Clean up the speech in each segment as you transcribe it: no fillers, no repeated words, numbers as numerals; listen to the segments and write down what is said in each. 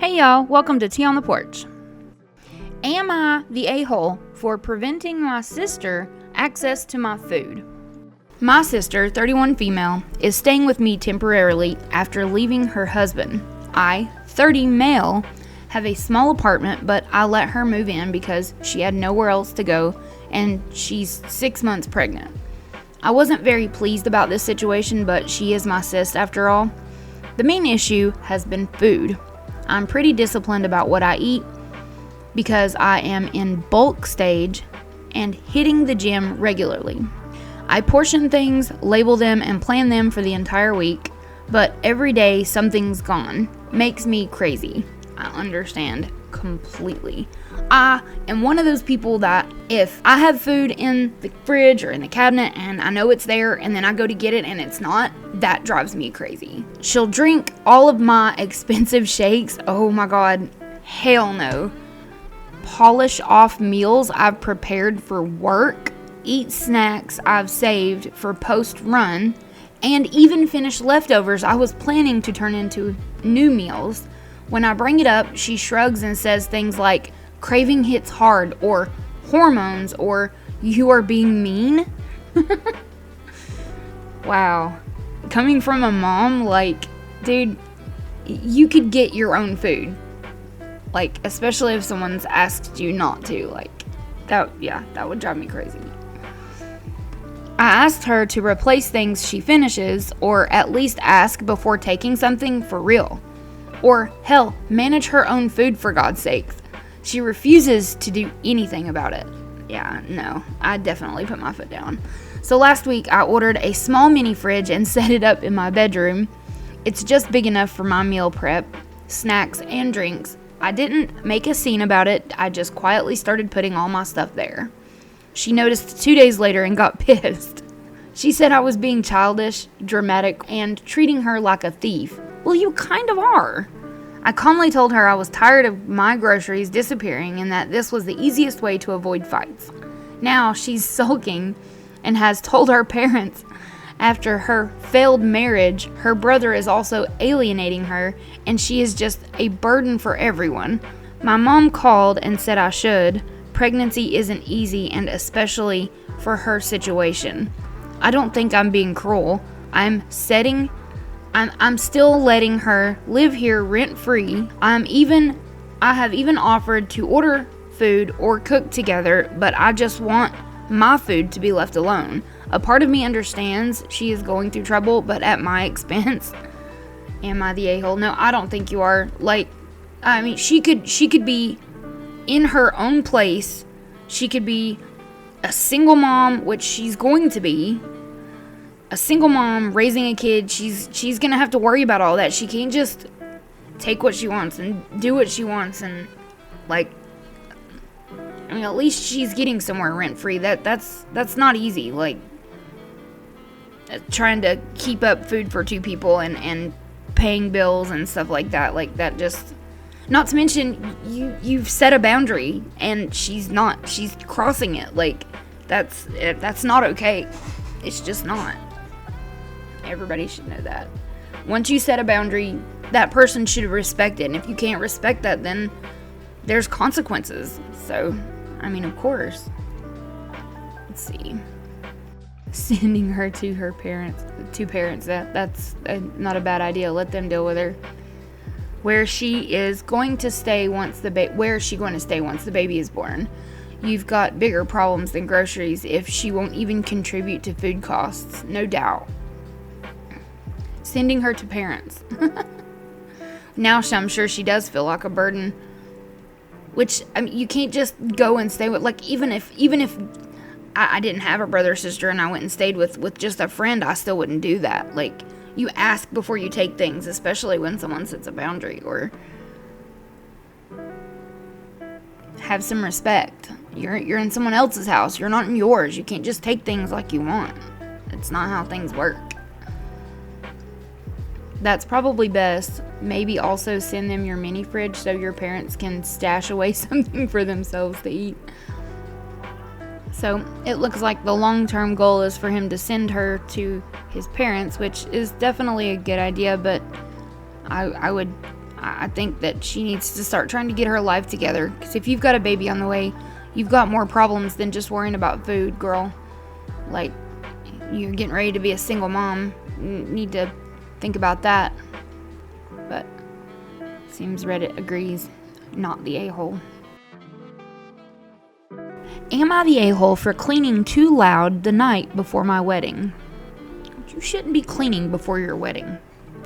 Hey y'all, welcome to Tea on the Porch. Am I the a-hole for preventing my sister access to my food? My sister, 31 female, is staying with me temporarily after leaving her husband. I, 30 male, have a small apartment, but I let her move in because she had nowhere else to go and she's 6 months pregnant. I wasn't very pleased about this situation, but she is my sis after all. The main issue has been food. I'm pretty disciplined about what I eat because I am in bulk stage and hitting the gym regularly. I portion things, label them, and plan them for the entire week, but every day something's gone. Makes me crazy. I understand completely. I am one of those people that if I have food in the fridge or in the cabinet and I know it's there and then I go to get it and it's not, that drives me crazy. She'll drink all of my expensive shakes. Oh my God, hell no. Polish off meals I've prepared for work, eat snacks I've saved for post-run, and even finish leftovers I was planning to turn into new meals. When I bring it up, she shrugs and says things like, craving hits hard, or hormones, or you are being mean. Wow. Coming from a mom, like, dude, you could get your own food. Like, especially if someone's asked you not to. Like, that would drive me crazy. I asked her to replace things she finishes, or at least ask before taking something for real. Or, hell, manage her own food for God's sakes. She refuses to do anything about it. Yeah, no, I definitely put my foot down. So last week, I ordered a small mini fridge and set it up in my bedroom. It's just big enough for my meal prep, snacks, and drinks. I didn't make a scene about it. I just quietly started putting all my stuff there. She noticed 2 days later and got pissed. She said I was being childish, dramatic, and treating her like a thief. Well, you kind of are. I calmly told her I was tired of my groceries disappearing and that this was the easiest way to avoid fights. Now she's sulking and has told her parents after her failed marriage, her brother is also alienating her and she is just a burden for everyone. My mom called and said I should. Pregnancy isn't easy, and especially for her situation. I don't think I'm being cruel. I'm still letting her live here rent-free. I have even offered to order food or cook together, but I just want my food to be left alone. A part of me understands she is going through trouble, but at my expense. Am I the a-hole? No, I don't think you are. Like, I mean, she could be in her own place. She could be a single mom, which she's going to be. A single mom raising a kid, she's gonna have to worry about all that. She can't just take what she wants and do what she wants and, like, I mean, at least she's getting somewhere rent-free. That's not easy. Like, trying to keep up food for two people and paying bills and stuff like that. Like, that just, not to mention, you've set a boundary and she's crossing it. Like, that's not okay. It's just not. Everybody should know that. Once you set a boundary, that person should respect it. And if you can't respect that, then there's consequences. So, I mean, of course. Let's see. Sending her to her parents. That's not a bad idea. Let them deal with her. Where she is going to stay once the baby is born. You've got bigger problems than groceries if she won't even contribute to food costs. No doubt. Sending her to parents. Now I'm sure she does feel like a burden. Which, I mean, you can't just go and stay with, like, even if I didn't have a brother or sister and I went and stayed with just a friend, I still wouldn't do that. Like, you ask before you take things, especially when someone sets a boundary, or have some respect. You're in someone else's house. You're not in yours. You can't just take things like you want. It's not how things work. That's probably best. Maybe also send them your mini fridge so your parents can stash away something for themselves to eat. So it looks like the long-term goal is for him to send her to his parents, which is definitely a good idea, but I would I think that she needs to start trying to get her life together. Because if you've got a baby on the way, you've got more problems than just worrying about food, girl. Like, you're getting ready to be a single mom. You need to think about that. But seems Reddit agrees. Not the a-hole. Am I the a-hole for cleaning too loud the night before my wedding? You shouldn't be cleaning before your wedding.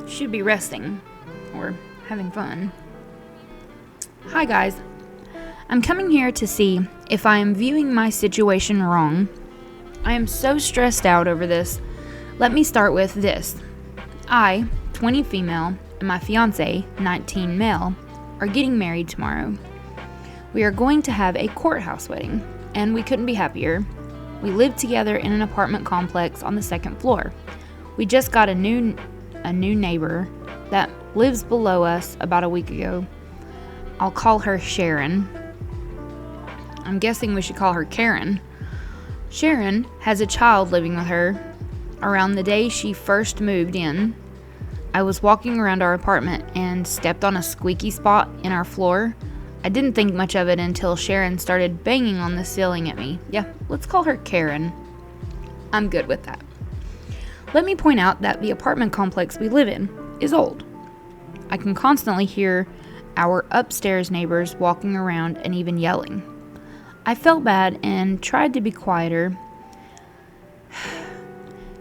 You should be resting or having fun. Hi guys. I'm coming here to see if I am viewing my situation wrong. I am so stressed out over this. Let me start with this. I, 20 female, and my fiance, 19 male, are getting married tomorrow. We are going to have a courthouse wedding, and we couldn't be happier. We live together in an apartment complex on the second floor. We just got a new neighbor that lives below us about a week ago. I'll call her Sharon. I'm guessing we should call her Karen. Sharon has a child living with her. Around the day she first moved in, I was walking around our apartment and stepped on a squeaky spot in our floor. I didn't think much of it until Sharon started banging on the ceiling at me. Yeah, let's call her Karen. I'm good with that. Let me point out that the apartment complex we live in is old. I can constantly hear our upstairs neighbors walking around and even yelling. I felt bad and tried to be quieter.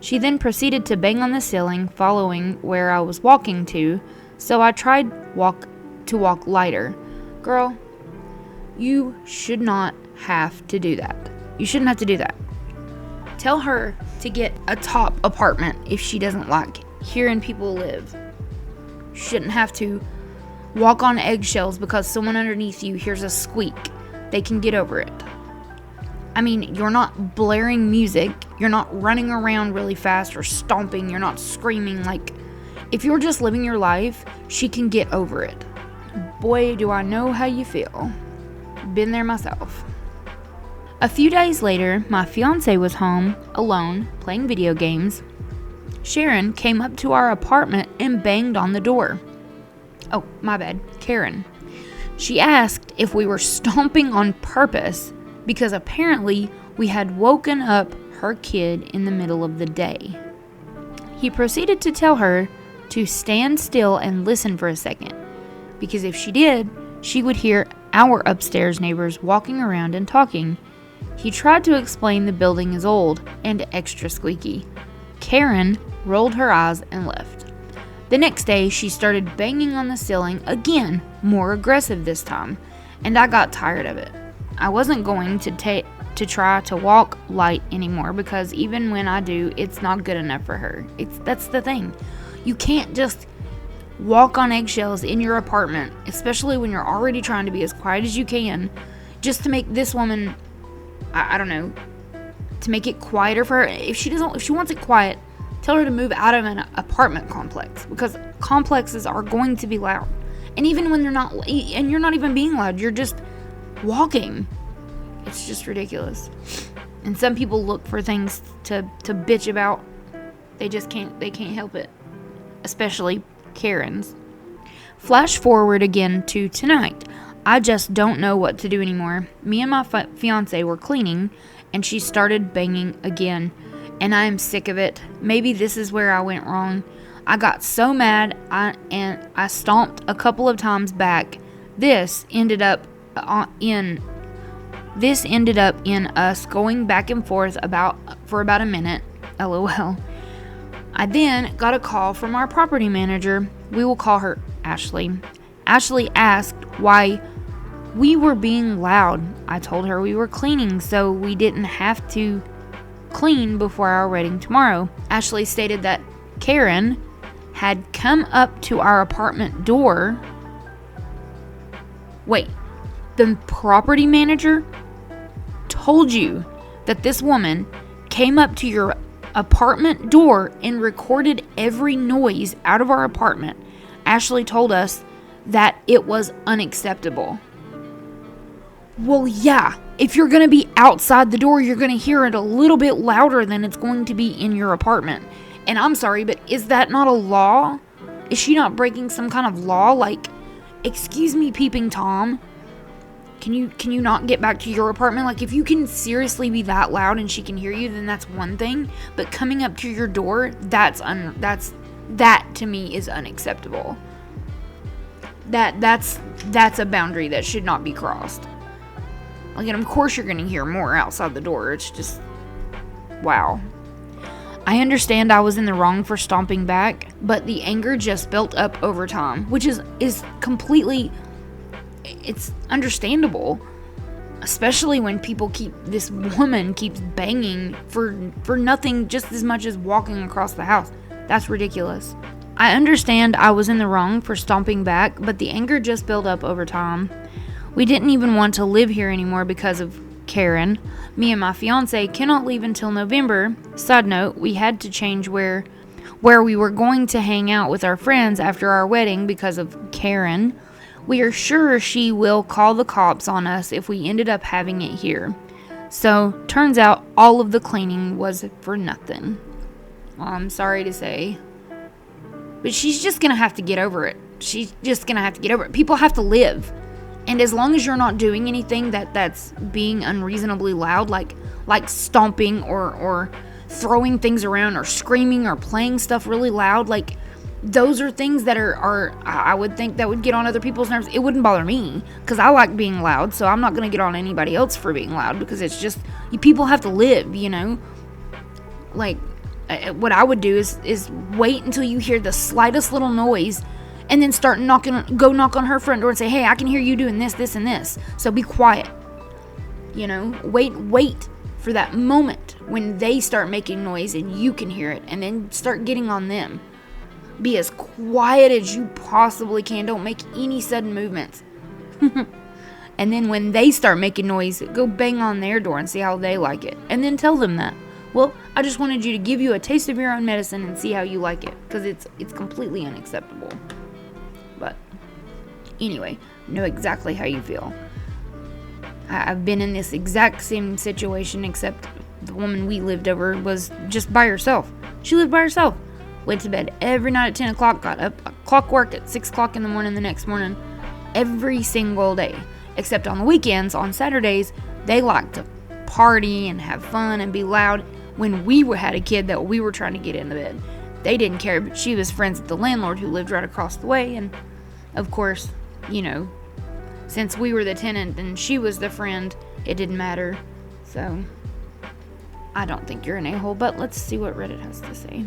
She then proceeded to bang on the ceiling, following where I was walking to, so I tried to walk lighter. Girl, you should not have to do that. You shouldn't have to do that. Tell her to get a top apartment if she doesn't like hearing people live. You shouldn't have to walk on eggshells because someone underneath you hears a squeak. They can get over it. I mean, you're not blaring music. You're not running around really fast or stomping. You're not screaming. Like, if you're just living your life, she can get over it. Boy, do I know how you feel. Been there myself. A few days later, my fiance was home, alone, playing video games. Sharon came up to our apartment and banged on the door. Oh, my bad. Karen. She asked if we were stomping on purpose because apparently we had woken up her kid in the middle of the day. He proceeded to tell her to stand still and listen for a second, because if she did, she would hear our upstairs neighbors walking around and talking. He tried to explain the building is old and extra squeaky. Karen rolled her eyes and left. The next day, she started banging on the ceiling again, more aggressive this time, and I got tired of it. I wasn't going to try to walk light anymore because even when I do, it's not good enough for her. That's the thing. You can't just walk on eggshells in your apartment, especially when you're already trying to be as quiet as you can, just to make this woman, I don't know, to make it quieter for her. If she wants it quiet, tell her to move out of an apartment complex, because complexes are going to be loud. And even when you're not even being loud, you're just walking. It's just ridiculous. And some people look for things to bitch about. They can't help it. Especially Karens. Flash forward again to tonight. I just don't know what to do anymore. Me and my fiance were cleaning, and she started banging again. And I am sick of it. Maybe this is where I went wrong. I got so mad, I stomped a couple of times back. This ended up in us going back and forth for about a minute. LOL. I then got a call from our property manager. We will call her Ashley. Ashley asked why we were being loud. I told her we were cleaning, so we didn't have to clean before our wedding tomorrow. Ashley stated that Karen had come up to our apartment door. Wait, the property manager told you that this woman came up to your apartment door and recorded every noise out of our apartment. Ashley told us that it was unacceptable. Well, yeah, if you're going to be outside the door, you're going to hear it a little bit louder than it's going to be in your apartment. And I'm sorry, but is that not a law? Is she not breaking some kind of law? Like, excuse me, peeping Tom. Can you not get back to your apartment? Like, if you can seriously be that loud and she can hear you, then that's one thing. But coming up to your door, that to me is unacceptable. That's a boundary that should not be crossed. Like, and of course you're gonna hear more outside the door. It's just, wow. I understand I was in the wrong for stomping back, but the anger just built up over time, which is completely, it's understandable, especially when this woman keeps banging for nothing, just as much as walking across the house. That's ridiculous. I understand I was in the wrong for stomping back, but the anger just built up over time. We didn't even want to live here anymore because of Karen. Me and my fiance cannot leave until November. Side note, we had to change where we were going to hang out with our friends after our wedding because of Karen. We are sure she will call the cops on us if we ended up having it here. So, turns out all of the cleaning was for nothing. Well, I'm sorry to say. But she's just gonna have to get over it. People have to live. And as long as you're not doing anything that's being unreasonably loud, like stomping or throwing things around or screaming or playing stuff really loud, like, those are things that are I would think that would get on other people's nerves. It wouldn't bother me because I like being loud, so I'm not going to get on anybody else for being loud because it's just, people have to live, you know? Like, what I would do is wait until you hear the slightest little noise and then go knock on her front door and say, hey, I can hear you doing this, this, and this, so be quiet. You know, wait for that moment when they start making noise and you can hear it, and then start getting on them. Be as quiet as you possibly can. Don't make any sudden movements. And then when they start making noise, go bang on their door and see how they like it. And then tell them that, well, I just wanted you to give you a taste of your own medicine and see how you like it. Because it's completely unacceptable. But anyway, know exactly how you feel. I've been in this exact same situation, except the woman we lived over was just by herself. She lived by herself. Went to bed every night at 10 o'clock, got up clockwork at 6 o'clock in the morning the next morning, every single day. Except on the weekends, on Saturdays, they liked to party and have fun and be loud. When we had a kid that we were trying to get into bed, they didn't care, but she was friends with the landlord who lived right across the way, and of course, you know, since we were the tenant and she was the friend, it didn't matter. So, I don't think you're an a-hole, but let's see what Reddit has to say.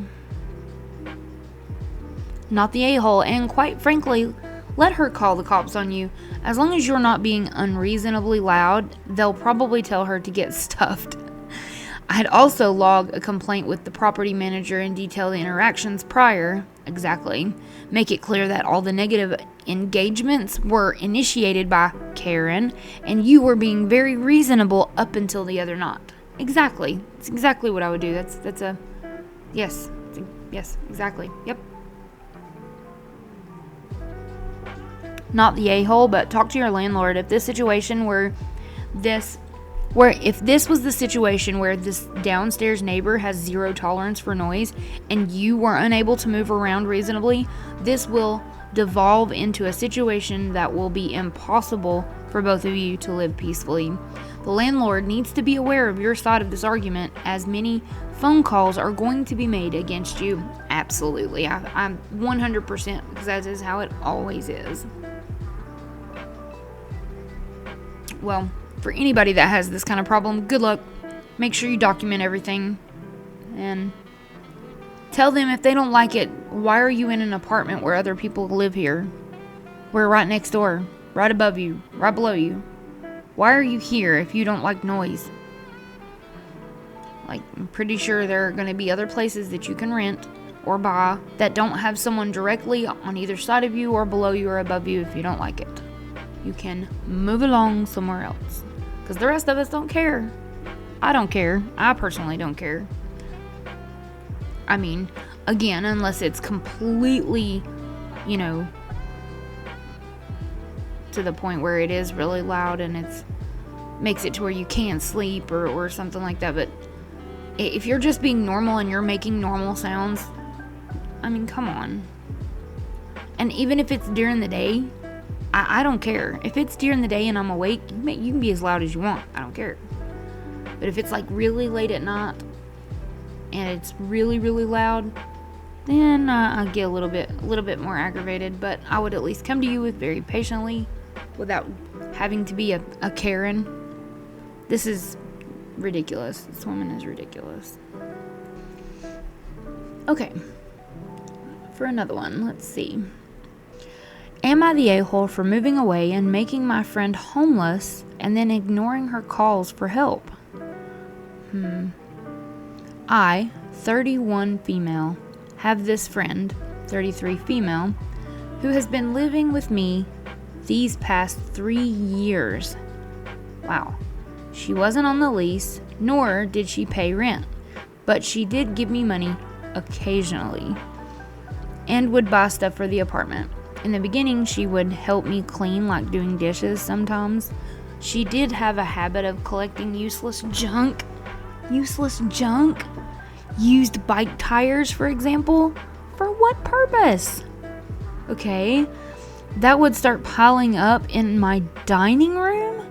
Not the a-hole, and quite frankly, let her call the cops on you. As long as you're not being unreasonably loud, they'll probably tell her to get stuffed. I'd also log a complaint with the property manager and detail the interactions prior. Exactly. Make it clear that all the negative engagements were initiated by Karen, and you were being very reasonable up until the other night. Exactly. It's exactly what I would do. That's a... Yes. Yes, exactly. Yep. Not the a-hole, but talk to your landlord. If this was the situation where this downstairs neighbor has zero tolerance for noise and you were unable to move around reasonably, this will devolve into a situation that will be impossible for both of you to live peacefully. The landlord needs to be aware of your side of this argument, as many phone calls are going to be made against you. Absolutely. I'm 100%, because that is how it always is. Well, for anybody that has this kind of problem, good luck. Make sure you document everything. And tell them if they don't like it, why are you in an apartment where other people live here? We're right next door, right above you, right below you. Why are you here if you don't like noise? Like, I'm pretty sure there are going to be other places that you can rent or buy that don't have someone directly on either side of you or below you or above you if you don't like it. You can move along somewhere else. Because the rest of us don't care. I don't care. I personally don't care. I mean, again, unless it's completely, you know, to the point where it is really loud and it's makes it to where you can't sleep or something like that. But if you're just being normal and you're making normal sounds, I mean, come on. And even if it's during the day, I don't care. If it's during the day and I'm awake, you can be as loud as you want. I don't care. But if it's like really late at night and it's really, really loud, then I get a little bit more aggravated. But I would at least come to you with very patiently without having to be a Karen. This is ridiculous. This woman is ridiculous. Okay. For another one, let's see. Am I the a-hole for moving away and making my friend homeless and then ignoring her calls for help? I, 31 female, have this friend, 33 female, who has been living with me these past 3 years. Wow. She wasn't on the lease, nor did she pay rent, but she did give me money occasionally and would buy stuff for the apartment. In the beginning, she would help me clean, like doing dishes sometimes. She did have a habit of collecting useless junk. Used bike tires, for example. For what purpose? Okay, that would start piling up in my dining room,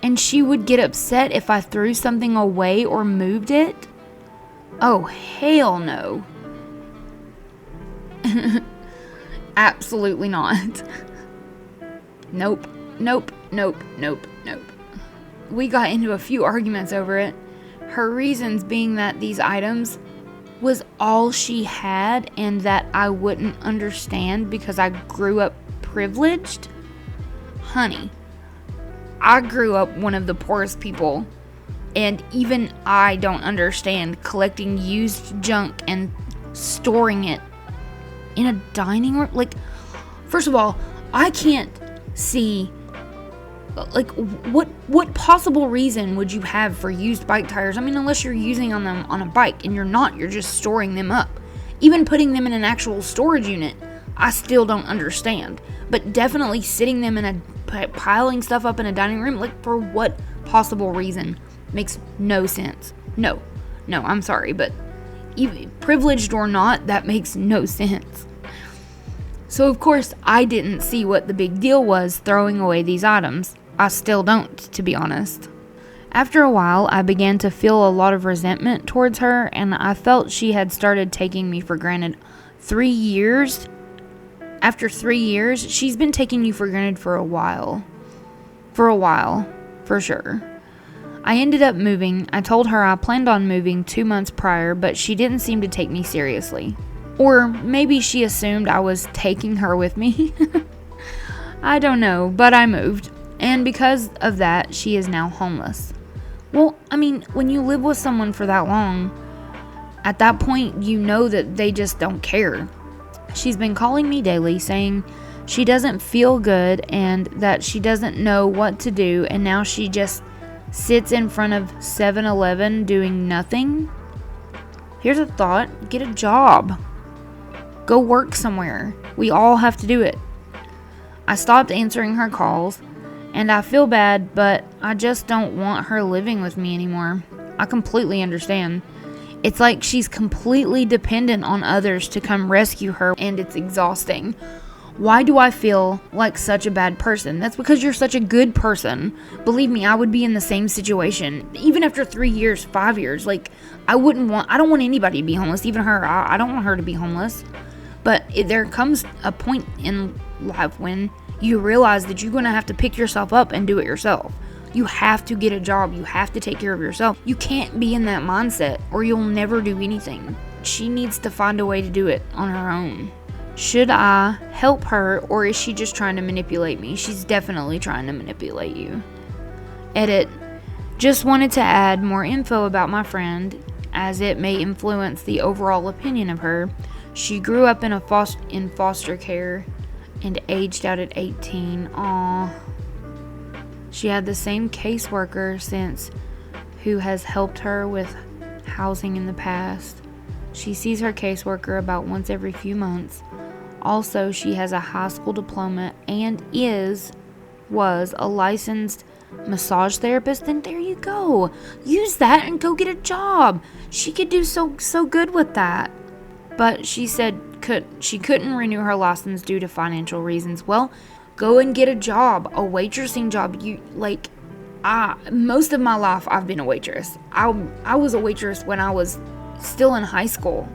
and she would get upset if I threw something away or moved it. Oh, hell no. Absolutely not. Nope. We got into a few arguments over it. Her reasons being that these items was all she had and that I wouldn't understand because I grew up privileged. Honey, I grew up one of the poorest people, and even I don't understand collecting used junk and storing it in a dining room. Like, first of all, I can't see, like, what possible reason would you have for used bike tires? I mean, unless you're using them on a bike, and you're not, you're just storing them up. Even putting them in an actual storage unit, I still don't understand. But definitely sitting them in piling stuff up in a dining room, like, for what possible reason? Makes no sense. No, I'm sorry, but even privileged or not, that makes no sense. So of course, I didn't see what the big deal was throwing away these items. I still don't, to be honest. After a while, I began to feel a lot of resentment towards her, and I felt she had started taking me for granted. 3 years? After 3 years, she's been taking you for granted for a while. For sure. I ended up moving. I told her I planned on moving 2 months prior, but she didn't seem to take me seriously. Or maybe she assumed I was taking her with me. I don't know, but I moved. And because of that, she is now homeless. Well, I mean, when you live with someone for that long, at that point, you know that they just don't care. She's been calling me daily saying she doesn't feel good and that she doesn't know what to do, and now she just sits in front of 7-Eleven doing nothing. Here's a thought: get a job. Go work somewhere. We all have to do it. I stopped answering her calls, and I feel bad, but I just don't want her living with me anymore. I completely understand. It's like she's completely dependent on others to come rescue her, and it's exhausting. Why do I feel like such a bad person? That's because you're such a good person. Believe me, I would be in the same situation. Even after 3 years, 5 years, like, I don't want anybody to be homeless, even her. I don't want her to be homeless. But there comes a point in life when you realize that you're going to have to pick yourself up and do it yourself. You have to get a job. You have to take care of yourself. You can't be in that mindset or you'll never do anything. She needs to find a way to do it on her own. Should I help her, or is she just trying to manipulate me? She's definitely trying to manipulate you. Edit. Just wanted to add more info about my friend, as it may influence the overall opinion of her. She grew up in foster care and aged out at 18. Aww. She had the same caseworker since who has helped her with housing in the past. She sees her caseworker about once every few months. Also, she has a high school diploma and was a licensed massage therapist. And there you go. Use that and go get a job. She could do so good with that. But she said she couldn't renew her license due to financial reasons. Well, Go and get a job, a waitressing job. Most of my life I've been a waitress. I was a waitress when I was still in high school,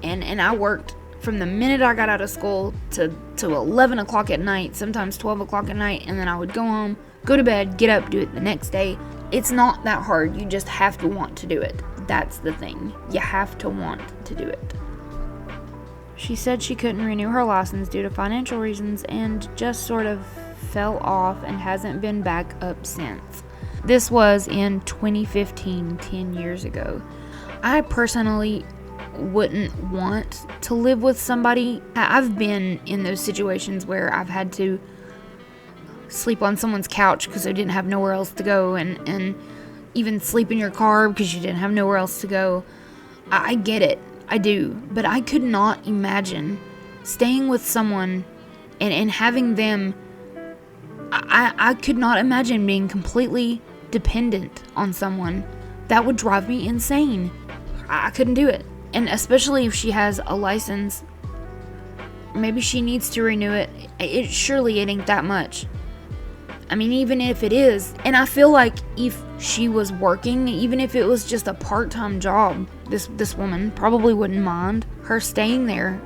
and I worked from the minute I got out of school to 11 o'clock at night, sometimes 12 o'clock at night, and then I would go home, go to bed, get up, do it the next day. It's not that hard. You just have to want to do it. That's the thing. You have to want to do it. She said she couldn't renew her license due to financial reasons and just sort of fell off and hasn't been back up since. This was in 2015, 10 years ago. I personally wouldn't want to live with somebody. I've been in those situations where I've had to sleep on someone's couch because I didn't have nowhere else to go, and even sleep in your car because you didn't have nowhere else to go. I get it. I do. But I could not imagine staying with someone and having them. I could not imagine being completely dependent on someone. That would drive me insane. I couldn't do it. And especially if she has a license, maybe she needs to renew it. Surely it ain't that much. I mean, even if it is, and I feel like if she was working, even if it was just a part-time job, this woman probably wouldn't mind her staying there.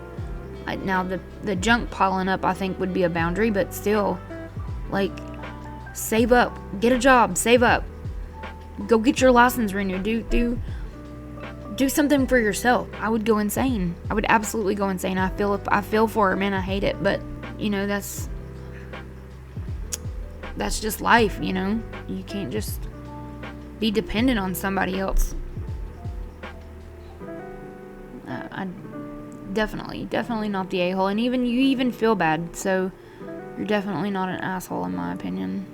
Now, the junk piling up, I think, would be a boundary, but still, save up, get a job, save up, go get your license renewed, do something for yourself. I would go insane. I would absolutely go insane. I feel for her, man. I hate it, but that's just life, You can't just be dependent on somebody else. I definitely not the a-hole, and you even feel bad, so you're definitely not an asshole in my opinion.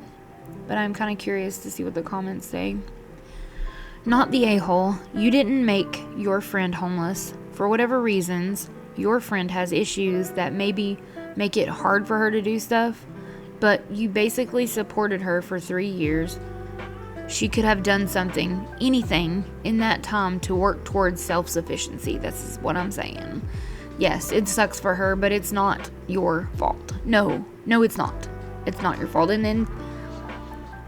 But I'm kind of curious to see what the comments say. Not the a-hole. You didn't make your friend homeless. For whatever reasons, your friend has issues that maybe make it hard for her to do stuff, but you basically supported her for 3 years. She could have done something, anything, in that time to work towards self-sufficiency. That's what I'm saying. Yes, it sucks for her, but it's not your fault. No, it's not. It's not your fault. And then,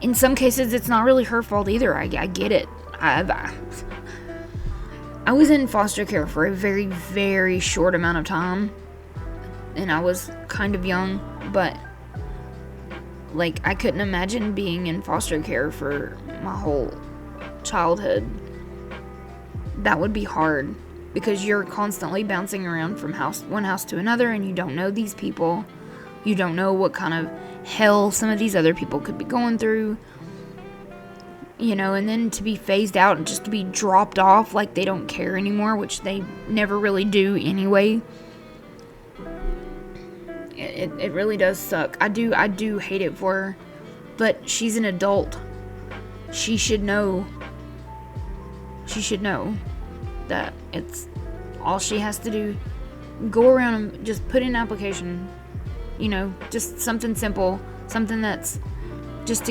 in some cases, it's not really her fault either. I get it. I was in foster care for a very, very short amount of time, and I was kind of young, but I couldn't imagine being in foster care for my whole childhood. That would be hard because you're constantly bouncing around from one house to another, and you don't know these people. You don't know what kind of hell some of these other people could be going through. And then to be phased out and just to be dropped off like they don't care anymore, which they never really do anyway. It really does suck. I do hate it for her, but she's an adult. She should know that it's all she has to do. Go around and just put in an application. Just something simple, something that's just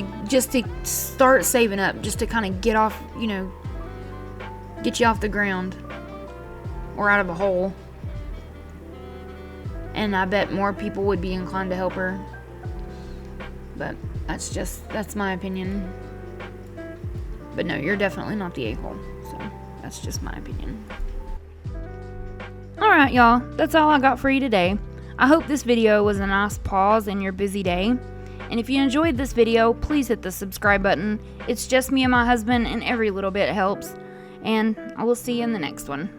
to start saving up, just to kind of get you off the ground or out of a hole. And I bet more people would be inclined to help her. But that's my opinion. But no, you're definitely not the a-hole. So that's just my opinion. Alright, y'all. That's all I got for you today. I hope this video was a nice pause in your busy day. And if you enjoyed this video, please hit the subscribe button. It's just me and my husband, and every little bit helps. And I will see you in the next one.